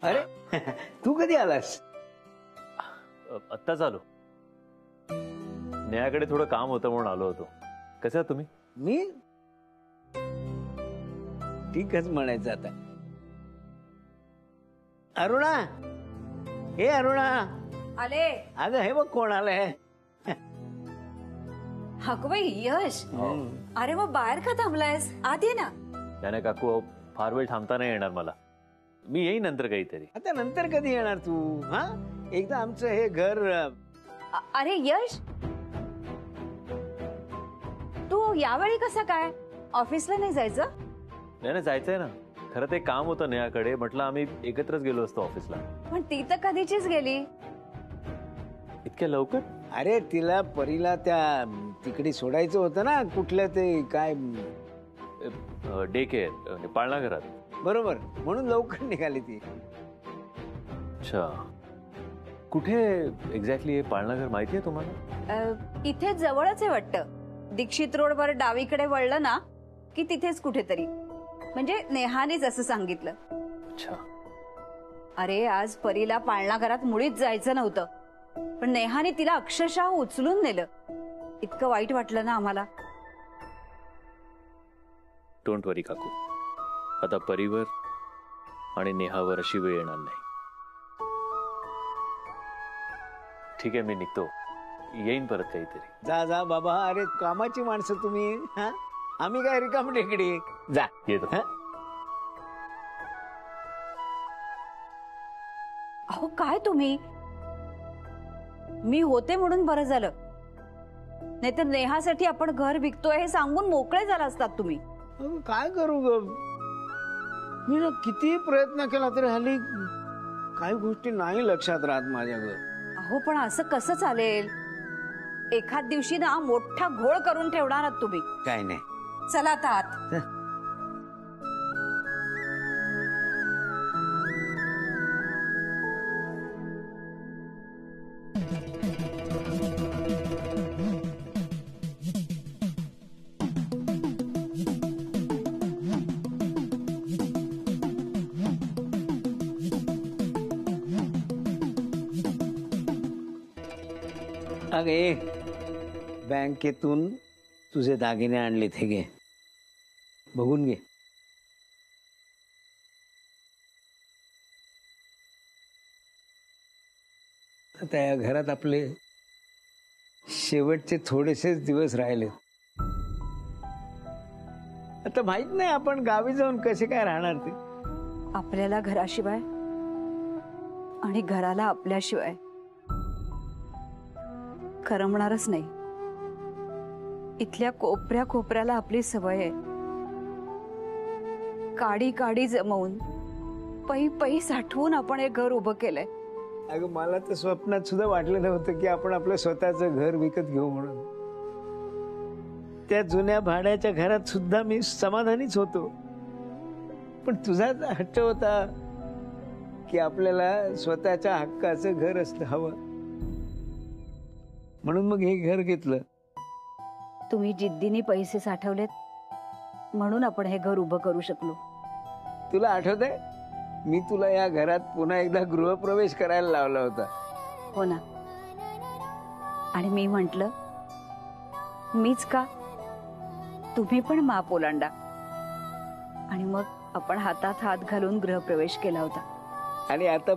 अरे तू कधी आलास? आत्ताच आलो. नेहाकडे थोडं काम होतं म्हणून आलो होतो. कसे आहात तुम्ही? मी ठीकच म्हणायचं आता. अरुणा, हे अरुणा आले. अगं हे बघ कोण आलंय. हाक बाई यश. अरे मग बाहेर का थांबलायस? आत ये ना. त्याने काकू फार वेळ थांबता नाही येणार मला. मी येईन नंतर कधीतरी. आता नंतर कधी येणार तू? हा एकदा आमचं हे घर. अरे यश, तू यावेळी कसा काय? ऑफिसला नाही जायचं? नाही जायचंय ना. खरं ते काम होतं नेहाकडे. म्हटलं आम्ही एकत्रच गेलो असतो ऑफिसला. पण ती तर कधीचीच गेली. इतक्या लवकर? अरे तिला परीला त्या तिकडे सोडायचं होतं ना, कुठलं ते काय डे केअर, पाळणा घरात. बरोबर, म्हणून लवकर निघाली ती. अच्छा, कुठे एक्झॅक्टली हे पाळणा घर माहिती आहे तुम्हाला? इथे जवळच आहे वाटतं. दीक्षित रोडवर डावीकडे वळलं ना की तिथेच कुठेतरी. म्हणजे नेहानेच असं सांगितलं. अच्छा. अरे आज परीला पाळणा घरात मुळीच जायचं नव्हतं, पण नेहाने तिला अक्षरशः उचलून नेलं. इतकं वाईट वाटलं ना आम्हाला. डोंट वरी काकू, आता परीवर आणि नेहावर अशी वेळ येणार नाही. ठीक आहे, मी निघतो. येईन परत कधीतरी. जा जा बाबा. अरे कामाची माणसं तुम्ही. हा आम्ही काय रिकाम टेकडी. जा येतो. अहो काय तुम्ही? मी होते म्हणून बरं झालं, नाहीतर नेहासाठी आपण घर विकतोय हे सांगून मोकळे झाला असतात तुम्ही. काय करू ग, मी ना किती प्रयत्न केला तरी हल्ली काही गोष्टी नाही लक्षात राहत माझ्याकडे. अहो पण असं कसं चालेल? एखाद दिवशी ना मोठा घोळ करून ठेवणार आहात तुम्ही. काय नाही. चला आता आत. अगे बँकेतून तुझे दागिने आणले थे, घे बघून घे. आता या घरात आपले शेवटचे थोडेसेच दिवस राहिले. आता माहित नाही आपण गावी जाऊन कसे काय राहणार ते. आपल्याला घराशिवाय आणि घराला आपल्याशिवाय करमणारच नाही. इथल्या कोपऱ्या कोपऱ्याला आपली सवय आहे. काडी काडी जमवून पै पै साठवून आपण हे घर उभं केलंय. अगं मला तर स्वप्नात सुद्धा वाटलं नव्हतं की आपण आपलं स्वतःचं घर विकत घेऊ म्हणून. त्या जुन्या भाड्याच्या घरात सुद्धा मी समाधानीच होतो, पण तुझाच हट्ट होता की आपल्याला स्वतःच्या हक्काचं घर असलं हवं, म्हणून मग हे घर घेतलं. तुम्ही जिद्दीने पैसे साठवलेत म्हणून आपण हे घर उभं करू शकलो. तुला आठवतंय मी तुला या घरात पुन्हा एकदा गृहप्रवेश करायला लावला होता? हो ना. आणि मी म्हंटल मीच का, तुम्ही पण माप ओलांडा. आणि मग आपण हातात हात घालून गृहप्रवेश केला होता. आणि आता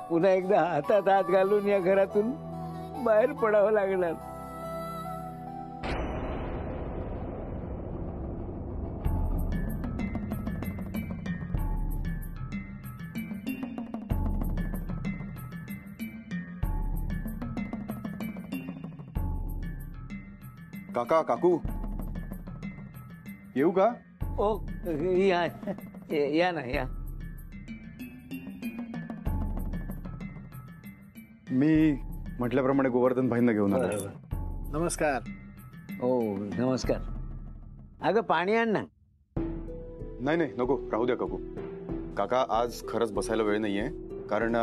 पुन्हा एकदा हातात हात घालून या घरातून बाहेर पडावं लागणार. काका काकू येऊ का? ओ या या ना या. मी म्हटल्याप्रमाणे गोवर्धन भाईंना घेऊन आलो. नमस्कार. हो नमस्कार. अगं पाणी आण ना. नाही नाही नको, राहू द्या काकू. काका आज खरंच बसायला वेळ नाहीये, कारण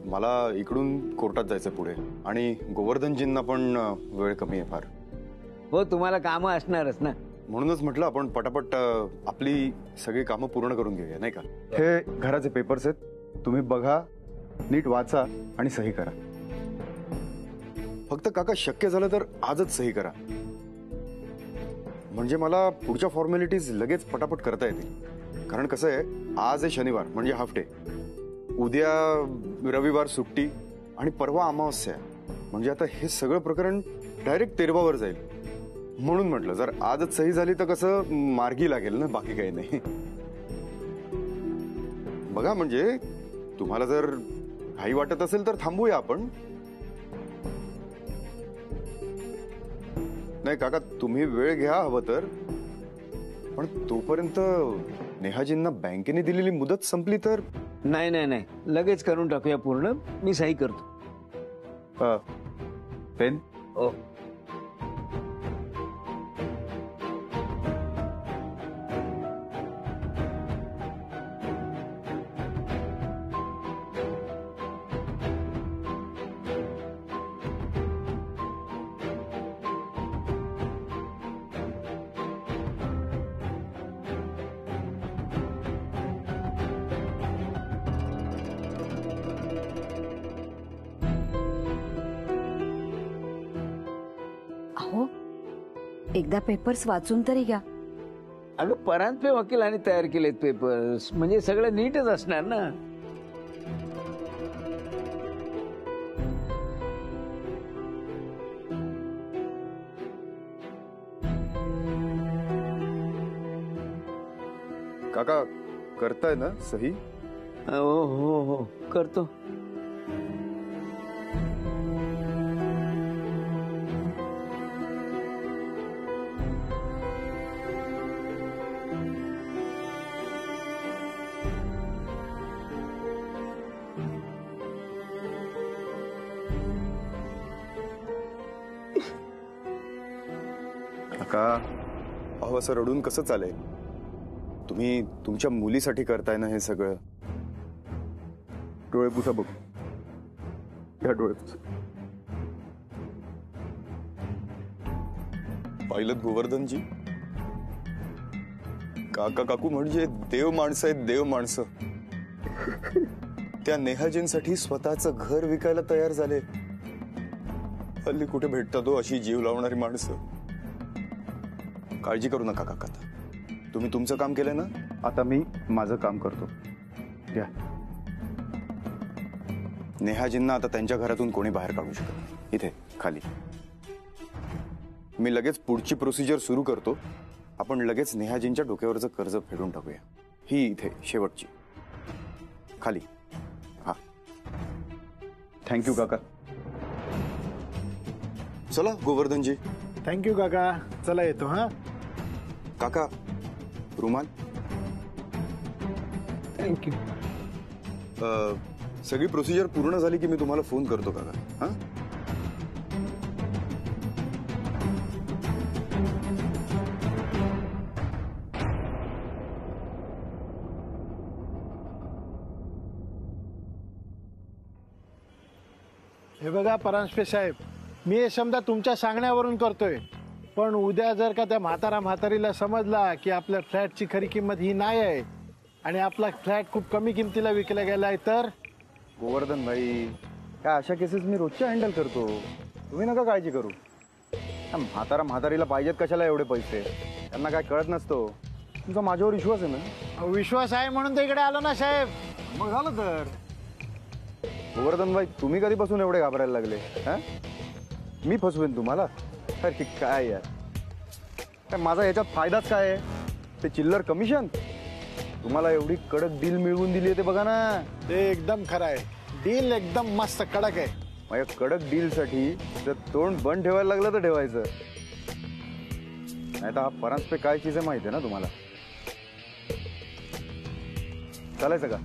मला इकडून कोर्टात जायचं पुढे, आणि गोवर्धनजींना पण वेळ कमी आहे फार. हो तुम्हाला कामं असणारच ना, म्हणूनच म्हटलं आपण पटापट आपली सगळी कामं पूर्ण करून घेऊया, नाही का? हे घराचे पेपर्स आहेत, तुम्ही बघा, नीट वाचा आणि सही करा. फक्त काका शक्य झालं तर आजच सही करा, म्हणजे मला पुढच्या फॉर्मॅलिटीज लगेच पटापट करता येतील. कारण कसं आहे, आज आहे शनिवार म्हणजे हाफ डे, उद्या रविवार सुट्टी आणि परवा अमावस्या आहे. म्हणजे आता हे सगळं प्रकरण डायरेक्ट तेरवावर जाईल. म्हणून म्हटलं जर आजच सही झाली तर कसं मार्गी लागेल ना, बाकी काही नाही. बघा, म्हणजे तुम्हाला जर घाई वाटत असेल तर थांबूया आपण. नाही काका, तुम्ही वेळ घ्या हवं तर, पण तोपर्यंत नेहाजींना बँकेने दिलेली मुदत संपली तर. नाही नाही नाही, लगेच करून टाकूया पूर्ण. मी सही करतो. पेन. ओ, अहो, एकदा पेपर्स वाचून तरी घ्या. अगं परांजपे वकिलांनी तयार केलेत पेपर्स, म्हणजे सगळं नीटच असणार ना. काका करताय ना सही? हो हो हो, करतो. काका, अहो असं रडून कसं चालेल? तुम्ही तुमच्या मुलीसाठी करताय ना हे सगळं. डोळे पुसा बघ, या डोळे पुसा. पाहिलं गोवर्धनजी, काका काकू म्हणजे देव माणसं आहेत, देव माणसं. त्या नेहाजींसाठी स्वतःचं घर विकायला तयार झाले. हल्ली कुठे भेटतात हो अशी जीव लावणारी माणसं. काळजी करू नका काका, तुम्ही तुमचं काम केलं ना, आता मी माझं काम करतो. घ्या. नेहाजींना आता त्यांच्या घरातून कोणी बाहेर काढू शकत नाही. इथे खाली मी लगेच पुढची प्रोसिजर सुरू करतो. आपण लगेच नेहाजींच्या डोक्यावरचं कर्ज फेडून टाकूया. ही इथे शेवटची खाली. हा, थँक्यू काका. चला गोवर्धनजी. थँक्यू काका. चला येतो. हा काका, रुमाल. थँक्यू. सगळी प्रोसिजर पूर्ण झाली की मी तुम्हाला फोन करतो काका. हा, हे बघा परांजपे साहेब, मी हे समजा तुमच्या सांगण्यावरून करतोय, पण उद्या जर का त्या म्हातारीला समजला की आपल्या फ्लॅटची खरी किंमत ही नाही आहे आणि आपला फ्लॅट खूप कमी किमतीला विकला गेलाय तर. गोवर्धन भाई, काय अशा केसेस मी रोजच्या हँडल करतो. तुम्ही नका काळजी करू. म्हातारीला पाहिजेत कशाला एवढे पैसे? त्यांना काय कळत नसतो. तुमचा माझ्यावर विश्वास आहे ना? विश्वास आहे म्हणून तर इकडे आलो ना साहेब. मग झालं तर. गोवर्धन भाई, तुम्ही कधीपासून एवढे घाबरायला लागले? हा, मी फसवेन तुम्हाला? अरे काय यार, काय माझा याच्यात फायदाच काय आहे? ते चिल्लर कमिशन. तुम्हाला एवढी कडक डील मिळवून दिली आहे ते बघा ना. ते एकदम खरं आहे. डील एकदम मस्त कडक आहे. माझ्या कडक डील साठी जर तोंड बंद ठेवायला लागलं तर ठेवायचं. नाही तर हा परांजपे काय चीज आहे माहिती आहे ना तुम्हाला. चालायचं का?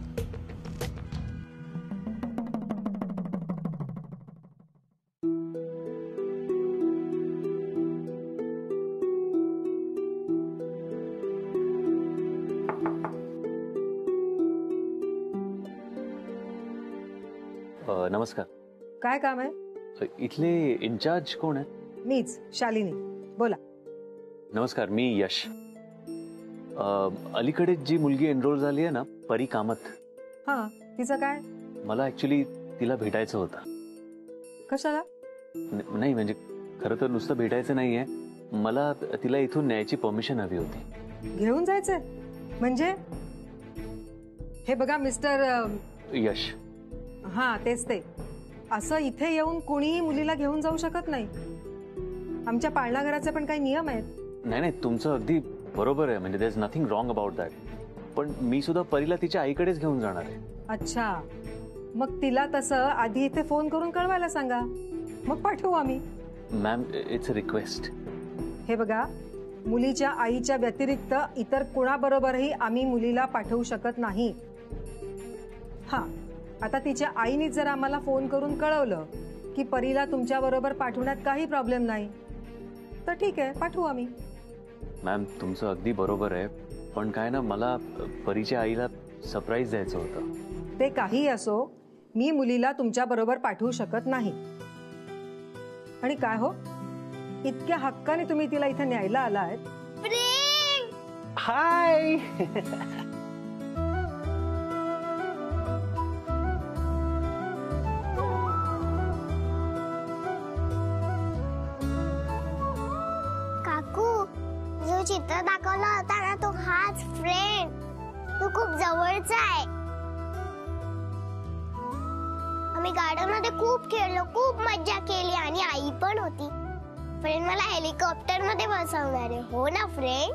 नमस्कार. काय काम आहे? इथले इन्चार्ज कोण आहे? मीच, शालिनी. बोला. नमस्कार, मी यश. अलीकडे जी मुलगी एनरोल झाली आहे ना, परी कामत, हा, तिचं काय? मला ऍक्च्युली तिला भेटायचं होतं. कशाला? नाही म्हणजे खरं तर नुसतं भेटायचं नाहीये, मला तिला इथून न्यायची परमिशन हवी होती. घेऊन जायचंय म्हणजे? हे बघा मिस्टर यश. हा तेच ते. असं इथे येऊन कोणीही मुलीला घेऊन जाऊ शकत नाही. आमच्या पाळणाघराचे पण काही नियम आहेत. नाही नाही, तुमचं अगदी बरोबर आहे, म्हणजे there is nothing wrong about that. पण मी सुद्धा परीला तिच्या आईकडेच घेऊन जाणार आहे. अच्छा, मग तिला तसं आधी इथे फोन करून कळवायला सांगा, मग पाठवू आम्ही. Ma'am, it's a request. हे बघा, मुलीच्या आईच्या व्यतिरिक्त इतर कुणाबरोबरही आम्ही मुलीला पाठवू शकत नाही. हा, आता तिच्या आईने जर आम्हाला फोन करून कळवलं की परीला तुमच्या बरोबर पाठवण्यात काही प्रॉब्लेम नाही, तर ठीक आहे, पाठवू आम्ही. मॅम, तुमचं अगदी बरोबर आहे, पण काय ना, मला परीच्या आईला सरप्राईज द्यायचं होतं. ते काही असो, मी मुलीला तुमच्या बरोबर पाठवू शकत नाही. आणि काय हो, इतक्या हक्काने तुम्ही तिला इथे न्यायला आलाय. हाय. काकू, जो चित्र दाखवला होता ना, तो हाच फ्रेंड. तो खूप जवळचा आहे. आम्ही गार्डन मध्ये खूप खेळलो, खूप मज्जा केली आणि आई पण होती. फ्रेंड मला हेलिकॉप्टर मध्ये बसवणार आहे. हो ना फ्रेंड?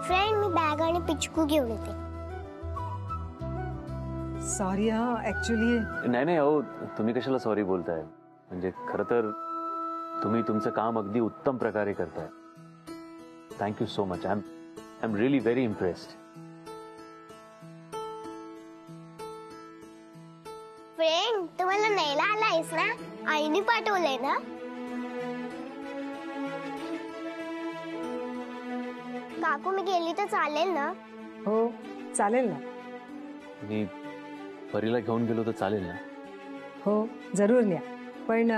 फ्रेंड, मी बॅग आणि पिचकू घेऊन येते. सॉरी हा, ऍक्च्युली. नाही नाही, अहो तुम्ही कशाला सॉरी बोलताय? म्हणजे खरं तर तुम्ही तुमचं काम अगदी उत्तम प्रकारे करताय. Thank you so much. I am really very impressed. Friend, तुम्हाला न्यायला आलायस ना? आईने पाठवलंय ना? काकू, मी गेली तर चालेल ना? हो, चालेल ना. मी परीला घेऊन गेलो तर चालेल ना? हो, जरूर न्या. पण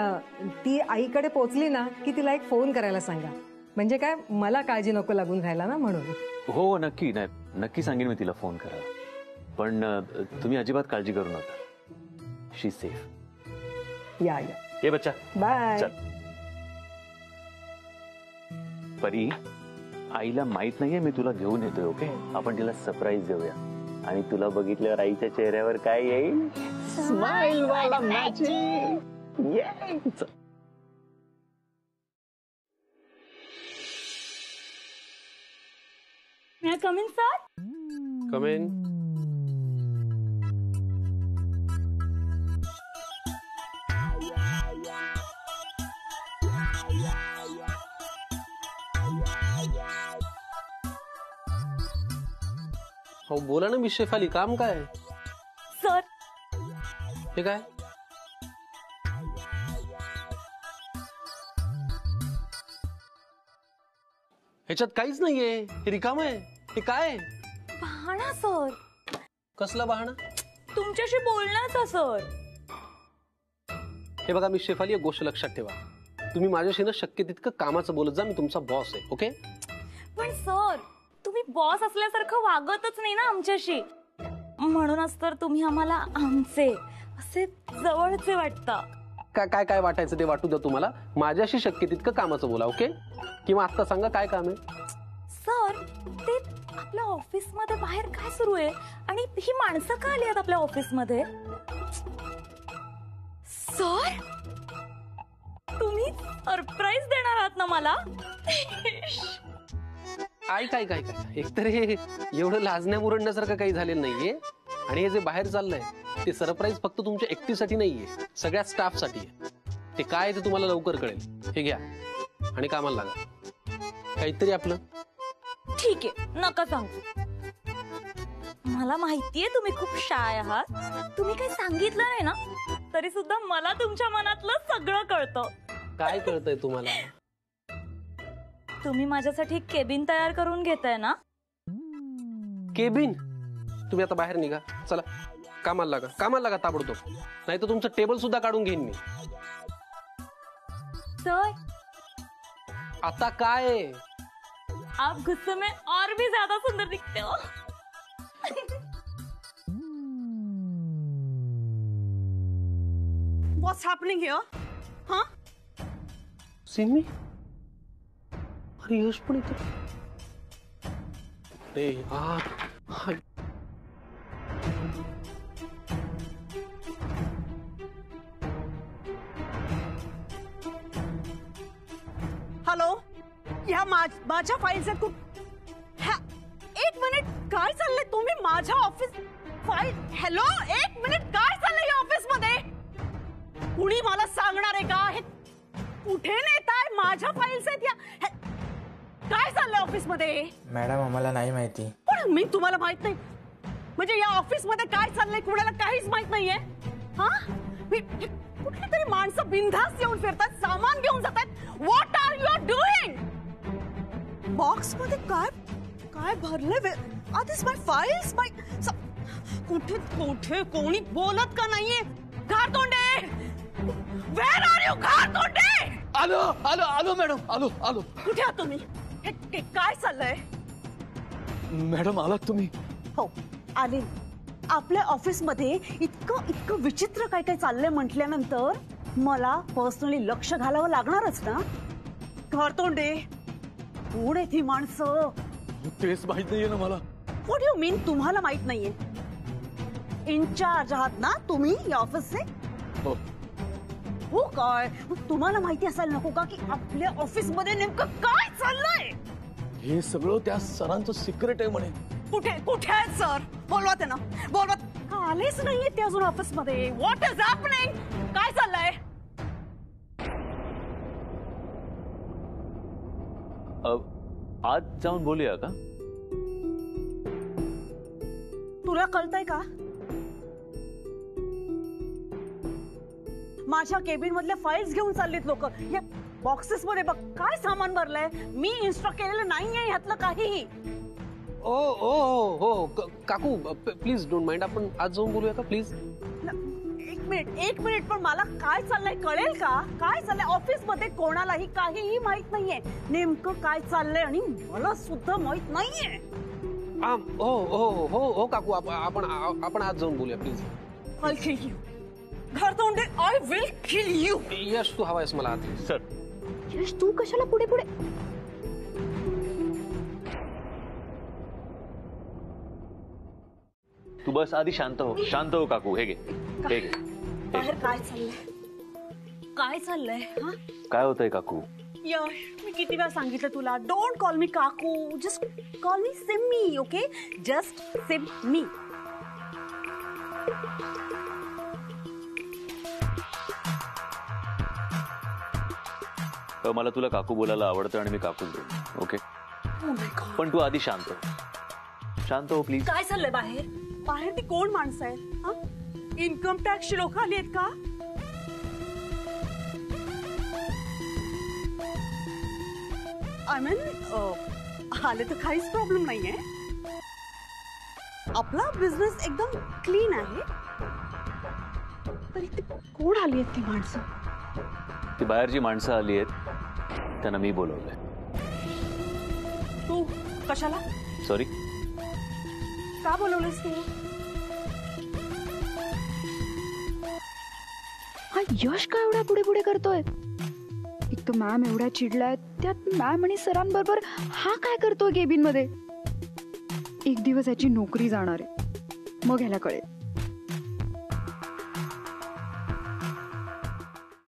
ती आईकडे पोचली ना की तिला एक फोन करायला सांगा. म्हणजे काय, मला काळजी नको लागून राहायला ना, म्हणून. हो नक्की. नाही, नक्की सांगेन मी तिला फोन करायला. पण तुम्ही अजिबात काळजी करू नका. शी इज सेफ. या. ये बच्चा, बाय. चल. परी, आईला माहित नाहीये मी तुला घेऊन येतोय. ओके, आपण तिला सरप्राईज देऊया. आणि तुला बघितल्यावर आईच्या चेहऱ्यावर काय येईल? स्माइल वाला मॅजिक. चल. May I come in, sir? Come in. हो, बोला ना मिस शेफाली, काम काय? सर, हे काय? ह्याच्यात काहीच नाहीये. हे रिकाम आहे. हे काय? बहाणा सर. कसला बहाणा? तुमच्याशी बोलण्याचा सर. हे बघा मिस शेफाली, एक गोष्ट लक्षात ठेवा. तुम्ही माझ्याशी ना शक्य तितकं कामाचं बोलत जा. मी तुमचा बॉस आहे. ओके? पण सर, तुम्ही बॉस असल्यासारखं वागतच नाही ना आमच्याशी. म्हणूनच तर तुम्ही आम्हाला आमचे असे जवळचे वाटता. काय काय वाटायचं ते वाटू द्या तुम्हाला. माझ्याशी शक्य तितकं कामाचं बोला. ओके? किंवा आता सांगा काय काम आहे? सर, ते आपल्या ऑफिस मध्ये बाहेर काय सुरू आहे आणि ही माणसं का आली आहेत आपल्या ऑफिस मध्ये? सर, तुम्ही सरप्राईज देणार आहात ना मला? काय एकतर हे एवढं लाजण्या मुरडण्यासारखं काही झालेलं नाहीये. आणि हे जे बाहेर चाललंय ते सरप्राईज फक्त तुमच्या एकटीसाठी नाहीये, सगळ्या स्टाफसाठी आहे. ते काय ते तुम्हाला लवकर कळेल. हे घ्या आणि कामाला लागा. काहीतरी आपलं. ठीक आहे, नका सांगू. मला माहितीये तुम्ही खूप शाय आहात. तुम्ही काही सांगितलं नाही ना तरी सुद्धा मला तुमच्या मनातलं सगळं कळतं. काय कळतंय तुम्हाला? तुम्ही माझ्यासाठी केबिन तयार करून घेताय ना? केबिन? तुम्ही आता बाहेर निघा. चला कामाला लागा ताबडतोब. नाही तर तुमचं टेबल सुद्धा काढून घेईन मी. सर, आता काय? आप गुस्से में और भी ज्यादा सुंदर दिखते हो. What's happening here? Huh? Simi, अरे यश पण इथे. अरे यार, हाय. हॅलो, ह्या माझ्या फाईल्स आहेत. एक मिनिट, काय चाललंय? तुम्ही माझ्या ऑफिस फाईल. हॅलो, एक मिनिट, काय चाललंय या ऑफिस मध्ये? कुणी मला सांगणार आहे का हे कुठे नेताय? माझ्या फाईल्स आहेत या. काय चाललंय ऑफिस मध्ये? मॅडम आम्हाला नाही माहिती. पण मी तुम्हाला माहित नाही म्हणजे या ऑफिस मध्ये काय चाललंय कुणाला काहीच माहित नाहीये? हा, कुठली तरी माणसं बिनधास्त येऊन फिरतात, सामान घेऊन जातात. What are you doing? Box मध्ये काय काय भरले? आर दिस माय फाइल्स? माय कुठे कुठे कोणी बोलत का नाहीये? घारतोंडे, वेअर आर यू? घारतोंडे. आलो आलो आलो मॅडम, आलो आलो. कुठे आहात तुम्ही? हे काय चाललंय? मॅडम आलात तुम्ही? हो आले. आपल्या ऑफिस मध्ये इतकं इतकं विचित्र काय काय चाललंय म्हटल्यानंतर मला पर्सनली लक्ष घालावं लागणारच ना. घरतोंडे, कोण आहेत ही माणसं? तेच माहित नाहीये ना मला. व्हॉट यू मीन तुम्हाला माहित नाहीये? इन्चार्ज आहात ना तुम्ही या ऑफिसचे? हो. हो काय? तुम्हाला माहिती असायला नको का की आपल्या ऑफिस मध्ये नेमकं काय चाललंय? हे सगळं त्या सरांचं सिक्रेट आहे म्हणे. कुठे कुठे आहेत सर? बोलवा त्यांना, बोलवा. आलेच नाहीये ते अजून ऑफिस मध्ये. What is happening? काय चाललंय? आज जाऊन बोलूया का? तुला कळतंय का? माझ्या केबिन मधल्या फाईल्स घेऊन चाललेत लोक. या बॉक्सेस मध्ये बघ काय सामान भरलंय. मी इन्स्ट्रक्ट केलेलं नाहीये ह्यातलं काहीही. ओ ओ हो काकू, प्लीज डोंट माइंड. आपण आज जाऊन बोलूया का प्लीज? एक मिनिट पण मला काय चाललंय कळेल का? काय चाललंय ऑफिस मध्ये कोणालाही काहीही माहित नाहीये. नेमकं काय चाललंय आणि मला सुद्धा माहित नाहीये. हो हो हो हो काकू, आपण आज जाऊन बोलूया please. I'll kill you. घरतोंडे, I will kill you. यश तू हवायस मला आत. सर. यश तू कशाला पुढे पुढे? तू बस आधी शांत हो, शांत हो काकू. हे घे, हे घे. बाहेर काय चाललंय? काय चाललंय? हा, काय होतंय काकू? यश, मी किती वेळा सांगितलं तुला, डोंट कॉल मी काकू, जस्ट कॉल मी सिम्मी. Okay, just Simmi. मला तुला काकू बोलायला आवडतं आणि मी काकूच बोलतो. ओके, पण तू आधी शांत हो, शांत हो प्लीज. काय चाललंय बाहेर? बाहेर ती कोण माणसं आहेत? इन्कम टॅक्सची लोक आली आहेत का? आय मीन आले तर काहीच प्रॉब्लेम नाहीये. आपला बिझनेस एकदम क्लीन आहे. तरी ती कोण आली आहेत ती माणसं? ती बाहेरची माणसं आली आहेत, त्यांना मी बोलवलंय. तू कशाला? सॉरी. का बोलवलंस तू? हा यश का एवढा पुढे पुढे करतोय? एक तर मॅम एवढ्या चिडलाय, त्यात मॅम आणि सरांबरोबर हा काय करतोय केबिन मध्ये? एक दिवस याची नोकरी जाणार आहे, मग ह्याला कळेल.